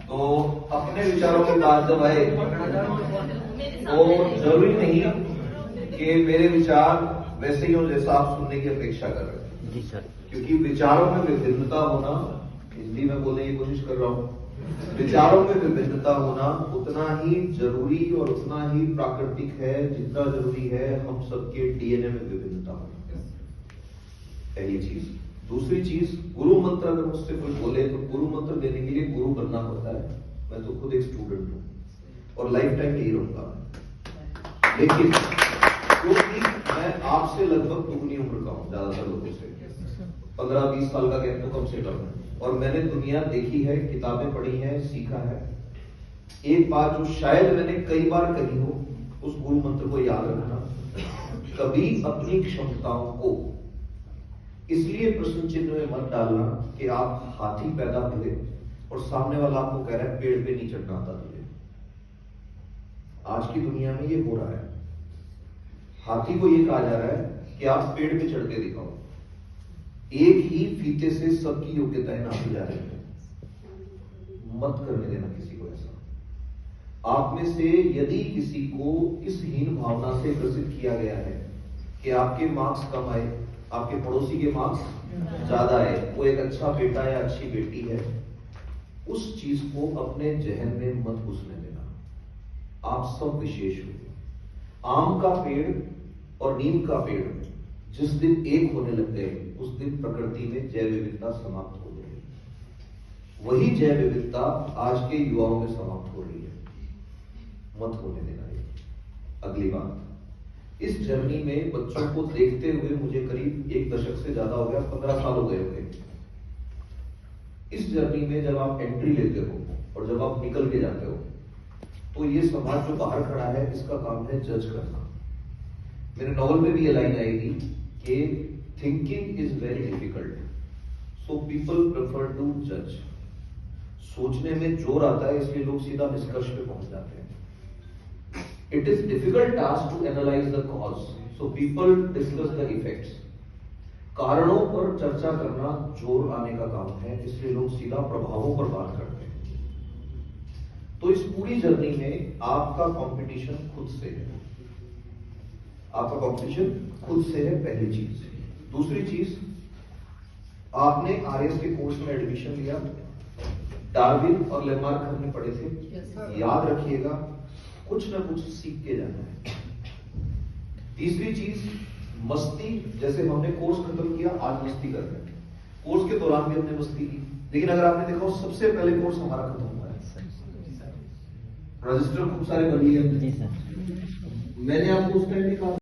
तो अपने विचारों की बात जब आए तो जरूरी नहीं कि मेरे विचार वैसे ही हो जैसा आप सुनने की अपेक्षा कर रहे हैं। जी सर। क्योंकि विचारों में विभिन्नता होना, हिंदी में बोलने की कोशिश कर रहा हूं, विचारों में विभिन्नता होना उतना ही जरूरी और उतना ही प्राकृतिक है जितना जरूरी है हम सबके डीएनए में विभिन्नता होना। पहली चीज। दूसरी चीज, गुरु मंत्र अगर मुझसे कोई बोले तो गुरु मंत्र देने के लिए गुरु बनना पड़ता है। मैं तो खुद एक स्टूडेंट हूं और लाइफ टाइम यही रहूंगा। लेकिन क्योंकि मैं आपसे लगभग दुगनी उम्र का हूं ज्यादातर लोगों से, 15-20 साल का गैप तो कम से कम है, और मैंने दुनिया देखी है, किताबें पढ़ी हैं, सीखा है। एक बात जो शायद मैंने कई बार कही हो, उस गुरु मंत्र को याद रखना, कभी अपनी क्षमताओं को इसलिए प्रश्न चिन्ह में मत डालना कि आप हाथी पैदा हुए और सामने वाला आपको कह रहा है पेड़ पे नहीं चढ़ना आता तुझे। आज की दुनिया में ये हो रहा है। हाथी को ये कहा जा रहा है कि आप पेड़ पे चढ़ के दिखाओ। एक ही फीते से सबकी योग्यताएं नापी जा रही है। मत करने देना किसी को ऐसा। आप में से यदि किसी को इस हीन भावना से ग्रसित किया गया है कि आपके मार्क्स कम आए, आपके पड़ोसी के मार्क्स ज्यादा आए, वो एक अच्छा बेटा या अच्छी बेटी है, उस चीज को अपने जहन में मत घुसने देना। आप सब विशेष हो। आम का पेड़ और नीम का पेड़ जिस दिन एक होने लग गए उस दिन प्रकृति में जैव विविधता समाप्त हो गई। वही जैव विविधता आज के युवाओं में समाप्त हो रही है। मत होने देना ये। अगली बात, इस जर्नी में बच्चों को देखते हुए मुझे करीब 1 दशक से ज्यादा हो गया, 15 साल हो गए होंगे। इस जर्नी में जब आप एंट्री लेते हो और जब आप निकल के जाते हो तो ये समाज जो बाहर खड़ा है इसका काम है जज करना। मेरे नॉवल में भी ये लाइन आई थी कि thinking is very difficult so people prefer to जज। सोचने में जोर आता है इसलिए लोग सीधा निष्कर्ष पे पहुंच जाते हैं। It is difficult task to analyse the cause so people discuss the effects. कारणों पर चर्चा करना जोर आने का काम है, इसलिए लोग सीधा प्रभावों पर बात करते हैं। तो इस पूरी जर्नी में आपका कंपटीशन खुद से है। आपका कंपटीशन खुद से है, पहली चीज। दूसरी चीज, आपने आरएस के कोर्स में एडमिशन लिया, डार्विन और लेमार्क हमने पढ़े थे, याद रखिएगा कुछ ना कुछ सीख के जाना है। तीसरी चीज, मस्ती। जैसे हमने कोर्स खत्म किया, आज मस्ती कर रहे हैं। कोर्स के दौरान भी हमने मस्ती की, लेकिन अगर आपने देखा सबसे पहले कोर्स हमारा खत्म हुआ है। रजिस्टर खूब सारे बन लिए। मैंने आपको उस टाइम भी कहा